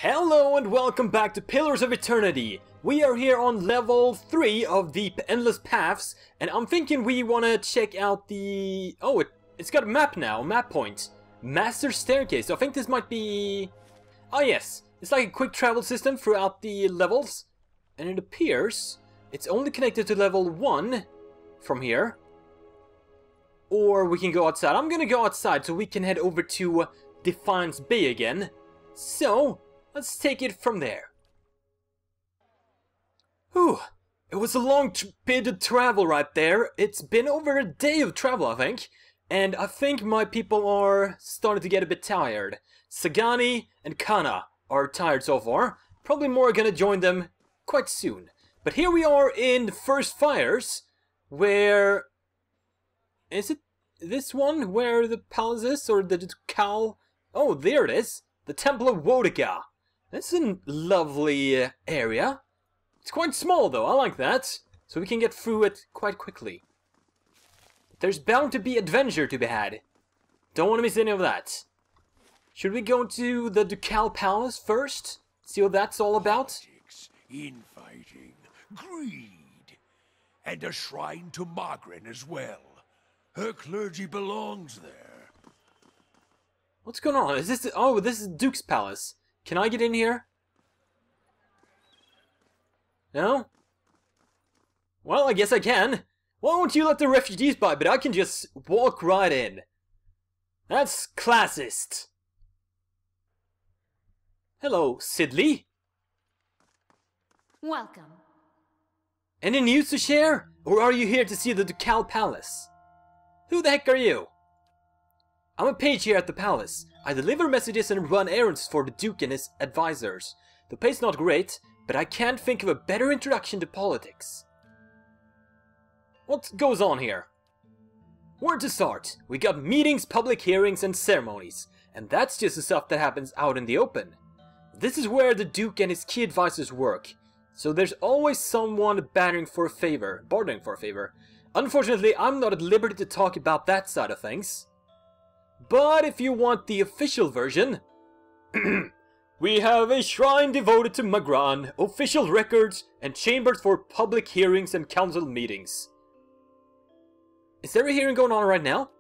Hello and welcome back to Pillars of Eternity. We are here on level 3 of the Endless Paths, and I'm thinking we want to check out the... Oh, it's got a map now, map point. Master Staircase, so I think this might be... Oh yes, it's like a quick travel system throughout the levels. And it appears it's only connected to level 1 from here. Or we can go outside. I'm gonna go outside so we can head over to Defiance Bay again. So... let's take it from there. Whew, it was a long bit of travel right there. It's been over a day of travel, I think. And I think my people are starting to get a bit tired. Sagani and Kana are tired so far. Probably more gonna join them quite soon. But here we are in the First Fires, where... is it this one where the palace is? Or the Cal? Oh, there it is. The Temple of Wodiga. That's a lovely area. It's quite small though, I like that. So we can get through it quite quickly. But there's bound to be adventure to be had. Don't want to miss any of that. Should we go to the Ducal Palace first? See what that's all about? Infighting, greed, and a shrine to Margaret as well. Her clergy belongs there. What's going on? Is this... oh, this is Duke's Palace. Can I get in here? No? Well, I guess I can. Why won't you let the refugees by, but I can just walk right in. That's classist. Hello, Sidley. Welcome. Any news to share? Or are you here to see the Ducal Palace? Who the heck are you? I'm a page here at the palace. I deliver messages and run errands for the Duke and his advisors. The pay's not great, but I can't think of a better introduction to politics. What goes on here? Where to start? We got meetings, public hearings and ceremonies. And that's just the stuff that happens out in the open. This is where the Duke and his key advisors work. So there's always someone bartering for a favor. Unfortunately, I'm not at liberty to talk about that side of things. But if you want the official version, we have a shrine devoted to Magran, official records, and chambers for public hearings and council meetings. Is there a hearing going on right now?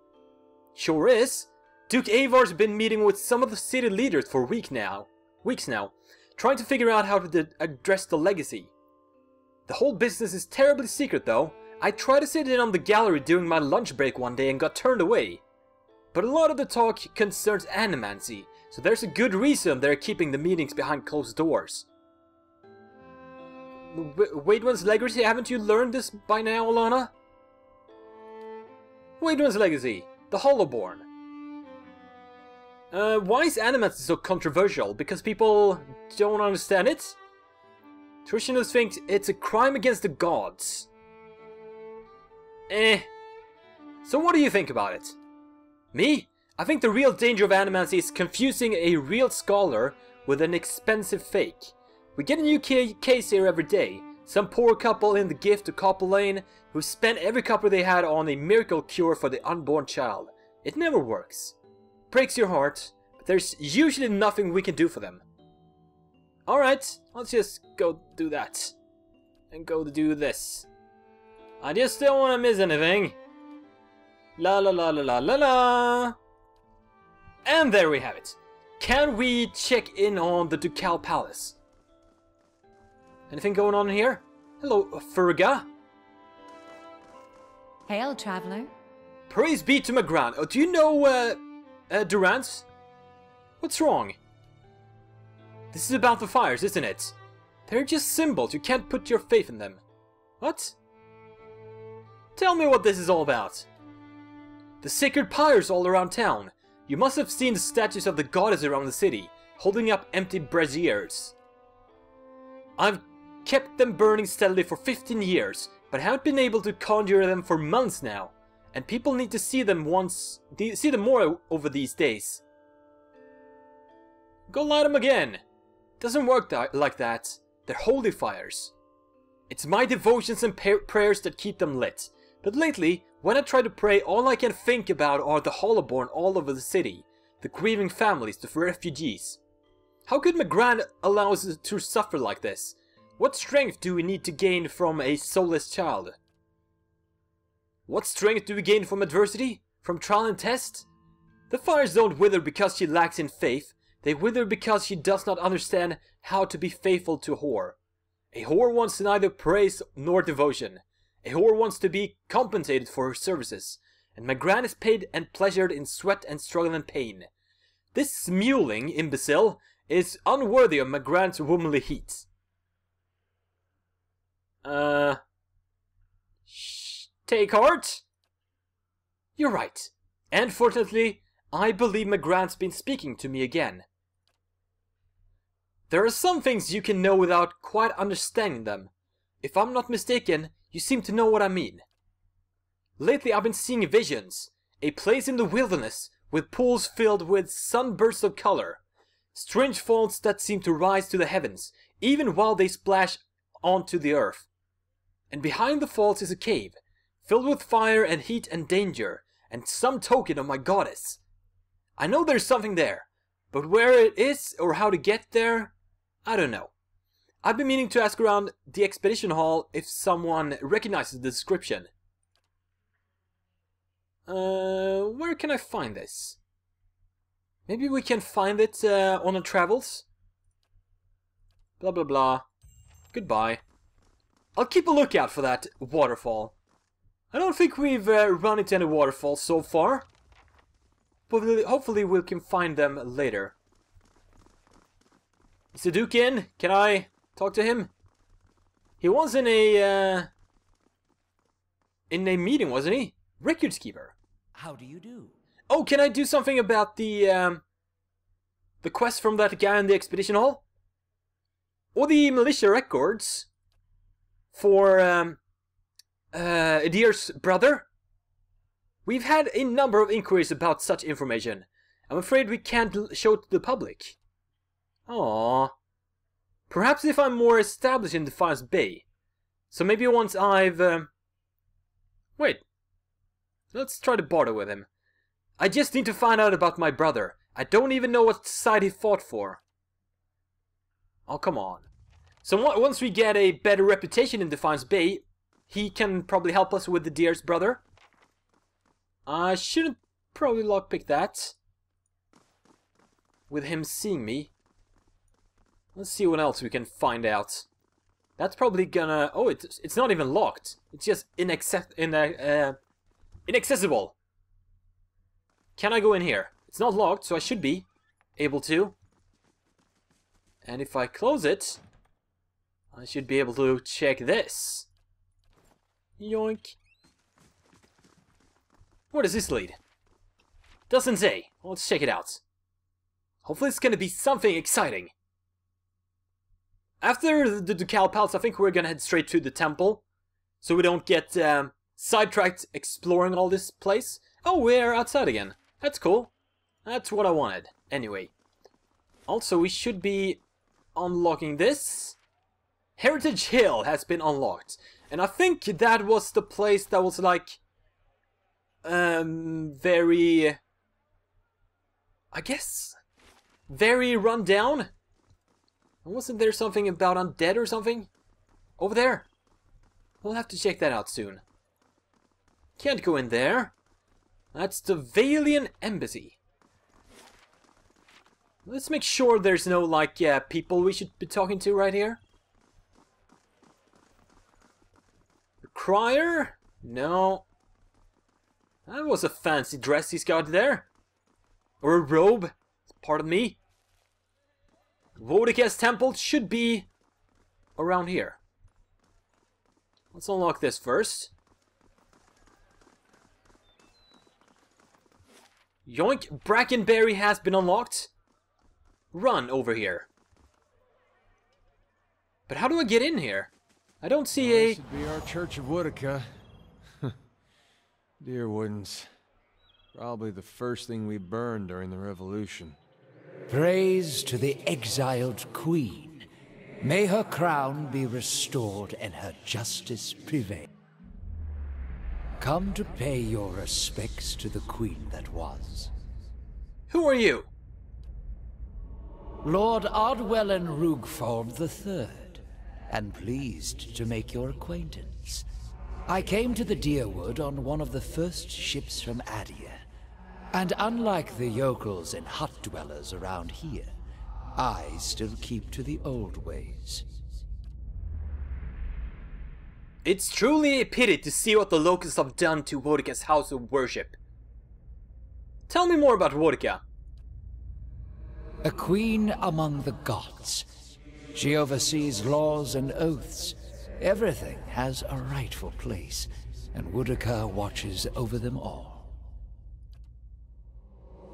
Sure is. Duke Avar's been meeting with some of the city leaders for weeks now, trying to figure out how to address the legacy. The whole business is terribly secret though. I tried to sit in on the gallery during my lunch break one day and got turned away. But a lot of the talk concerns animancy, so there's a good reason they're keeping the meetings behind closed doors. Wademan's Legacy, haven't you learned this by now, Alana? Wademan's Legacy, the Hollowborn. Why is animancy so controversial? Because people don't understand it? Traditionalists think it's a crime against the gods. So what do you think about it? Me? I think the real danger of animancy is confusing a real scholar with an expensive fake. We get a new case here every day. Some poor couple in the gift to Copper Lane who spent every copper they had on a miracle cure for the unborn child. It never works. Breaks your heart, but there's usually nothing we can do for them. Alright, let's just go do that. And go to do this. I just don't want to miss anything. La la la la la la la. And there we have it. Can we check in on the Ducal Palace? Anything going on here? Hello, Ferga. Hail, traveler. Praise be to Magran. Oh, do you know, Durant? What's wrong? This is about the fires, isn't it? They're just symbols. You can't put your faith in them. What? Tell me what this is all about. The sacred pyres all around town. You must have seen the statues of the goddess around the city, holding up empty braziers. I've kept them burning steadily for 15 years, but haven't been able to conjure them for months now. And people need to see them more over these days. Go light them again. Doesn't work like that. They're holy fires. It's my devotions and prayers that keep them lit. But lately, when I try to pray, all I can think about are the Hollowborn all over the city, the grieving families, the refugees. How could my gran allow us to suffer like this? What strength do we need to gain from a soulless child? What strength do we gain from adversity? From trial and test? The fires don't wither because she lacks in faith. They wither because she does not understand how to be faithful to a whore. A whore wants neither praise nor devotion. A whore wants to be compensated for her services. And my gran is paid and pleasured in sweat and struggle and pain. This mewling imbecile is unworthy of my gran's womanly heat. Take heart? You're right. And fortunately, I believe my gran's been speaking to me again. There are some things you can know without quite understanding them. If I'm not mistaken, you seem to know what I mean. Lately I've been seeing visions. A place in the wilderness, with pools filled with sunbursts of color. Strange falls that seem to rise to the heavens, even while they splash onto the earth. And behind the falls is a cave, filled with fire and heat and danger, and some token of my goddess. I know there's something there, but where it is or how to get there, I don't know. I've been meaning to ask around the expedition hall if someone recognizes the description. Where can I find this? Maybe we can find it on our travels? Blah blah blah. Goodbye. I'll keep a lookout for that waterfall. I don't think we've run into any waterfalls so far. But hopefully we can find them later. Is the Duke in? Can I talk to him? He was in a meeting, wasn't he? Records keeper. How do you do? Oh, can I do something about the quest from that guy in the expedition hall? Or the militia records for Edir's brother? We've had a number of inquiries about such information. I'm afraid we can't show it to the public. Aww. Perhaps if I'm more established in Defiance Bay. So maybe once I've... Wait. Let's try to barter with him. I just need to find out about my brother. I don't even know what side he fought for. Oh, come on. So once we get a better reputation in Defiance Bay, he can probably help us with the Deer's brother. I shouldn't probably lockpick that. With him seeing me. Let's see what else we can find out. That's probably gonna... Oh, it's not even locked. It's just inaccessible. Can I go in here? It's not locked, so I should be able to. And if I close it, I should be able to check this. Yoink. Where does this lead? Doesn't say. Let's check it out. Hopefully it's gonna be something exciting. After the Ducal Palace, I think we're gonna head straight to the temple. So we don't get sidetracked exploring all this place. Oh, we're outside again. That's cool. That's what I wanted. Anyway. Also, we should be unlocking this. Heritage Hill has been unlocked. And I think that was the place that was like... very... I guess... very run down? Wasn't there something about undead or something? Over there? We'll have to check that out soon. Can't go in there. That's the Valian Embassy. Let's make sure there's no, like, people we should be talking to right here. The Crier? No. That was a fancy dress he's got there. Or a robe. Pardon me. Wodika's temple should be around here. Let's unlock this first. Yoink! Brackenberry has been unlocked. Run over here. But how do I get in here? I don't see a... This should be our Church of Wodika. Dear Woodens. Probably the first thing we burned during the Revolution. Praise to the exiled queen. May her crown be restored and her justice prevail. Come to pay your respects to the queen that was. Who are you? Lord Ardwellen Rugfold III, and pleased to make your acquaintance. I came to the Deerwood on one of the first ships from Adia, and unlike the yokels and hut dwellers around here, I still keep to the old ways. It's truly a pity to see what the locusts have done to Wodika's house of worship. Tell me more about Wodika. A queen among the gods. She oversees laws and oaths. Everything has a rightful place, and Wodika watches over them all.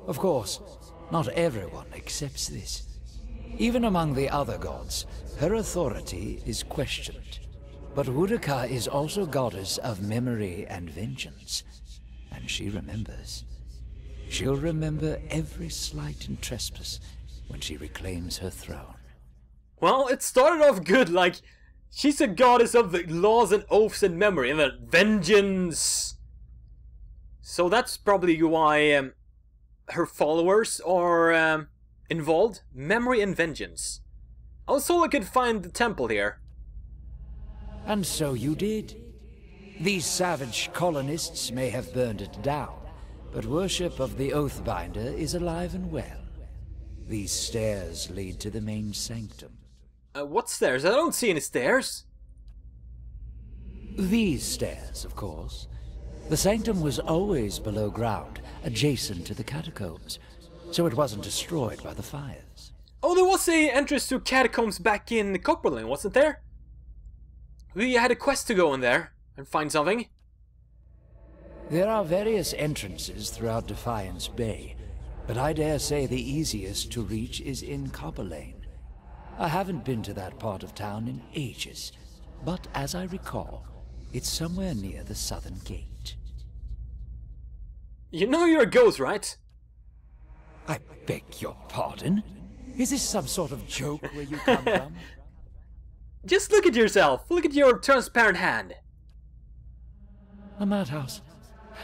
Of course, not everyone accepts this. Even among the other gods, her authority is questioned. But Wodika is also goddess of memory and vengeance, and she remembers. She'll remember every slight and trespass when she reclaims her throne. Well, it started off good, like, she's a goddess of the laws and oaths and memory, and then vengeance. So that's probably why her followers are involved. Memory and vengeance. Also, I could find the temple here. And so you did. These savage colonists may have burned it down, but worship of the Oathbinder is alive and well. These stairs lead to the main sanctum. What stairs? I don't see any stairs. These stairs, of course. The sanctum was always below ground, adjacent to the catacombs, so it wasn't destroyed by the fires. Oh, there was a entrance to catacombs back in Copperlin, wasn't there? We had a quest to go in there and find something. There are various entrances throughout Defiance Bay, but I dare say the easiest to reach is in Copperlane. I haven't been to that part of town in ages, but as I recall, it's somewhere near the southern gate. You know you're a ghost, right? I beg your pardon? Is this some sort of joke where you come from? Just look at yourself. Look at your transparent hand. A madhouse.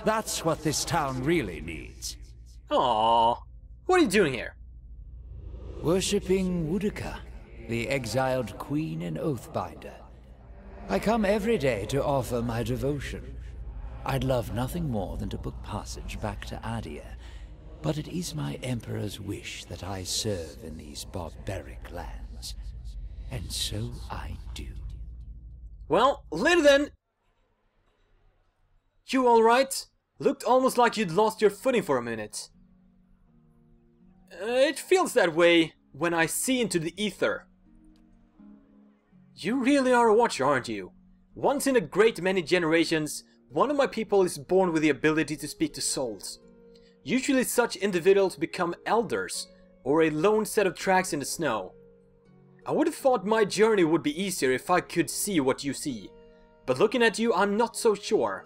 That's what this town really needs. Aww. What are you doing here? Worshipping Wodika, the exiled queen and oathbinder. I come every day to offer my devotion. I'd love nothing more than to book passage back to Adia, but it is my emperor's wish that I serve in these barbaric lands. And so I do. Well, later then. You alright? Looked almost like you'd lost your footing for a minute. It feels that way when I see into the ether. You really are a watcher, aren't you? Once in a great many generations, one of my people is born with the ability to speak to souls. Usually such individuals become elders, or a lone set of tracks in the snow. I would have thought my journey would be easier if I could see what you see, but looking at you, I'm not so sure.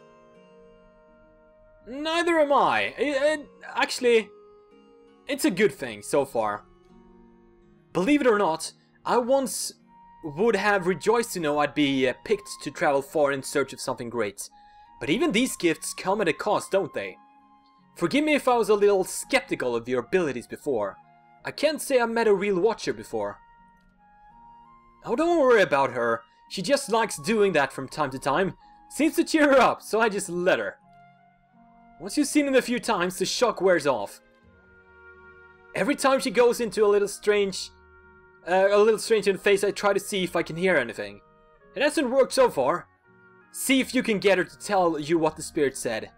Neither am I. Actually, it's a good thing so far. Believe it or not, I once would have rejoiced to know I'd be picked to travel far in search of something great. But even these gifts come at a cost, don't they? Forgive me if I was a little skeptical of your abilities before. I can't say I met a real watcher before. Oh, don't worry about her. She just likes doing that from time to time. Seems to cheer her up, so I just let her. Once you've seen it a few times, the shock wears off. Every time she goes into a little strange in the face, I try to see if I can hear anything. It hasn't worked so far. See if you can get her to tell you what the spirit said.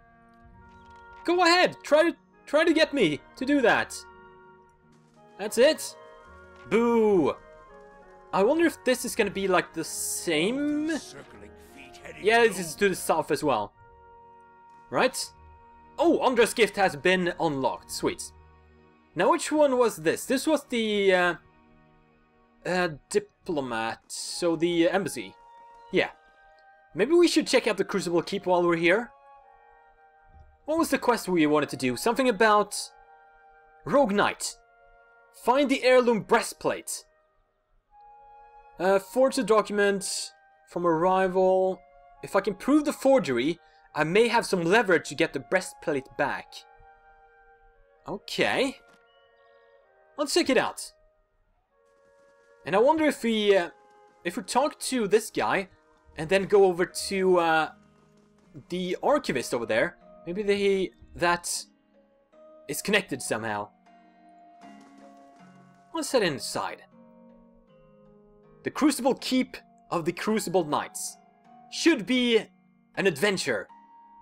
Go ahead, try to get me to do that. That's it. Boo. I wonder if this is gonna be like the same. Yeah, this is to the south as well. Right? Oh, Andra's gift has been unlocked. Sweet. Now, which one was this? This was the diplomat. So the embassy. Yeah. Maybe we should check out the Crucible Keep while we're here. What was the quest we wanted to do? Something about Rogue Knight. Find the heirloom breastplate. Forge a document from a rival. If I can prove the forgery, I may have some leverage to get the breastplate back. Okay. Let's check it out. And I wonder if we talk to this guy and then go over to the archivist over there, maybe that is connected somehow. Let's head inside. The Crucible Keep of the Crucible Knights. Should be an adventure.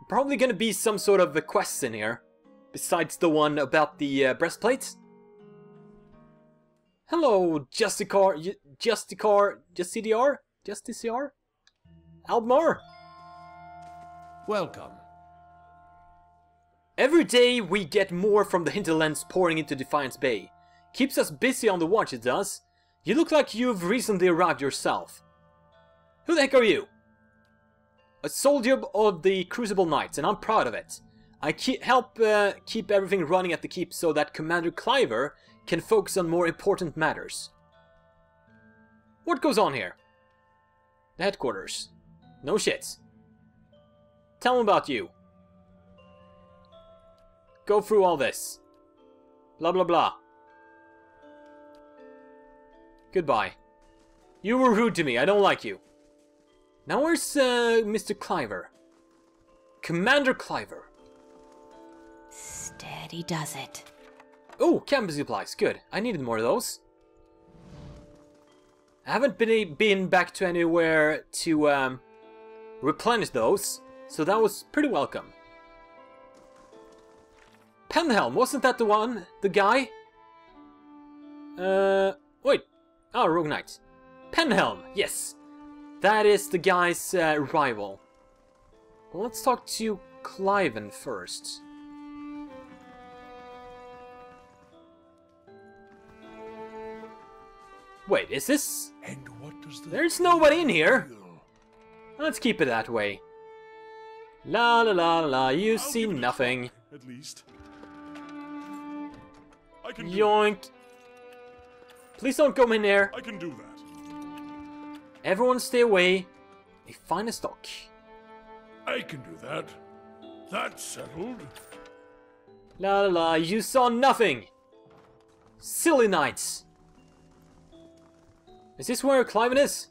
Probably gonna be some sort of a quest in here, besides the one about the breastplate. Hello, Justiciar, Aldmar. Welcome. Every day we get more from the hinterlands pouring into Defiance Bay. Keeps us busy on the watch, it does. You look like you've recently arrived yourself. Who the heck are you? A soldier of the Crucible Knights, and I'm proud of it. I help keep everything running at the keep so that Commander Cliver can focus on more important matters. What goes on here? The headquarters. No shit. Tell me about you. Go through all this. Blah blah blah. Goodbye. You were rude to me, I don't like you. Now where's Mr. Cliver? Commander Cliver. Steady does it. Oh, camping supplies, good. I needed more of those. I haven't been back to anywhere to replenish those, so that was pretty welcome. Penhelm, wasn't that the one? The guy? Wait. Oh, Rogue Knight. Penhelm, yes. That is the guy's rival. Well, let's talk to Cliven first. Wait, is this... And what does the... There's nobody in here. Let's keep it that way. La la la la, you see nothing. At least. I can Yoink. Please don't come in there. I can do that. Everyone stay away. A fine stock. I can do that. That's settled. La la la, you saw nothing. Silly knights. Is this where Cliven is?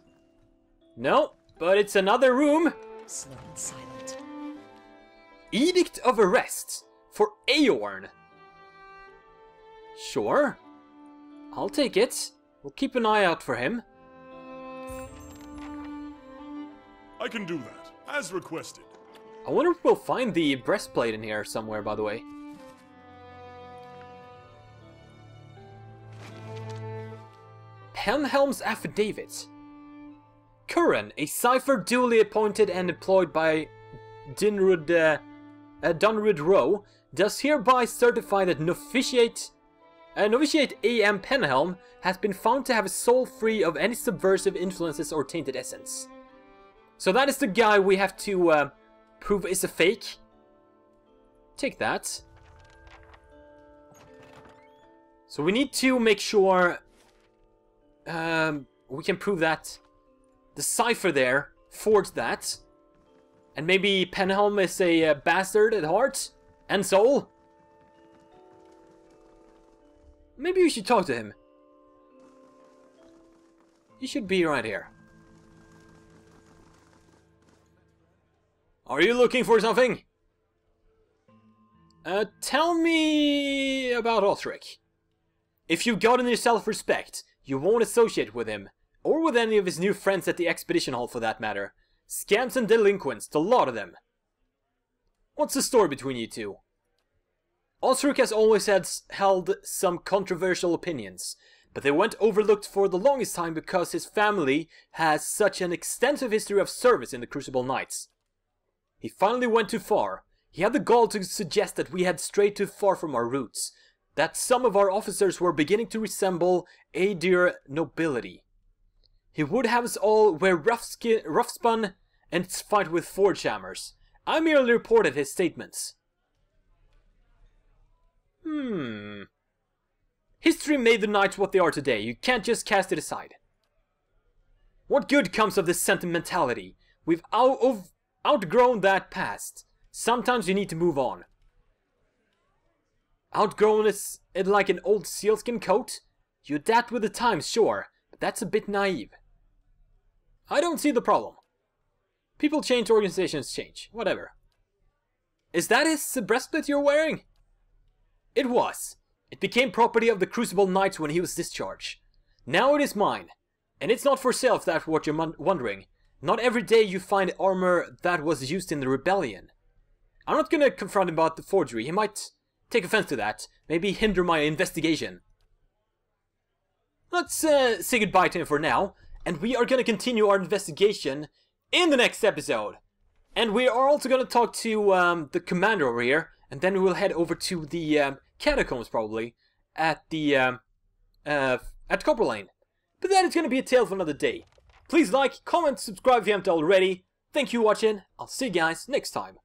No, but it's another room. Slow and silent. Edict of Arrest for Aorn. Sure. I'll take it. We'll keep an eye out for him. I can do that, as requested. I wonder if we'll find the breastplate in here somewhere, by the way. Penhelm's Affidavit. Curran, a cipher duly appointed and employed by Dunrud Rowe, does hereby certify that Novitiate A.M. Penhelm has been found to have a soul free of any subversive influences or tainted essence. So that is the guy we have to prove is a fake. Take that. So we need to make sure we can prove that the cipher there forged that. And maybe Penhelm is a bastard at heart and soul. Maybe we should talk to him. He should be right here. Are you looking for something? Tell me about Osric. If you've gotten your self-respect, you won't associate with him, or with any of his new friends at the Expedition Hall for that matter. Scams and delinquents, the lot of them. What's the story between you two? Osric has always held some controversial opinions, but they went overlooked for the longest time because his family has such an extensive history of service in the Crucible Knights. He finally went too far. He had the gall to suggest that we had strayed too far from our roots, that some of our officers were beginning to resemble Aedir nobility. He would have us all wear rough-spun and fight with forge hammers. I merely reported his statements. History made the Knights what they are today. You can't just cast it aside. What good comes of this sentimentality? We've outgrown that past. Sometimes you need to move on. Outgrown is it like an old sealskin coat? You adapt with the times, sure, But that's a bit naive. I don't see the problem. People change, organizations change. Whatever. Is that his breastplate you're wearing? It was. It became property of the Crucible Knights when he was discharged. Now it is mine. And it's not for sale if that's what you're wondering. Not every day you find armor that was used in the rebellion. I'm not gonna confront him about the forgery. He might take offense to that. Maybe hinder my investigation. Let's say goodbye to him for now. And we are gonna continue our investigation in the next episode. And we are also gonna talk to the commander over here. And then we will head over to the catacombs probably. At the at Copper Lane. But that is gonna be a tale for another day. Please like, comment, subscribe if you haven't already. Thank you for watching. I'll see you guys next time.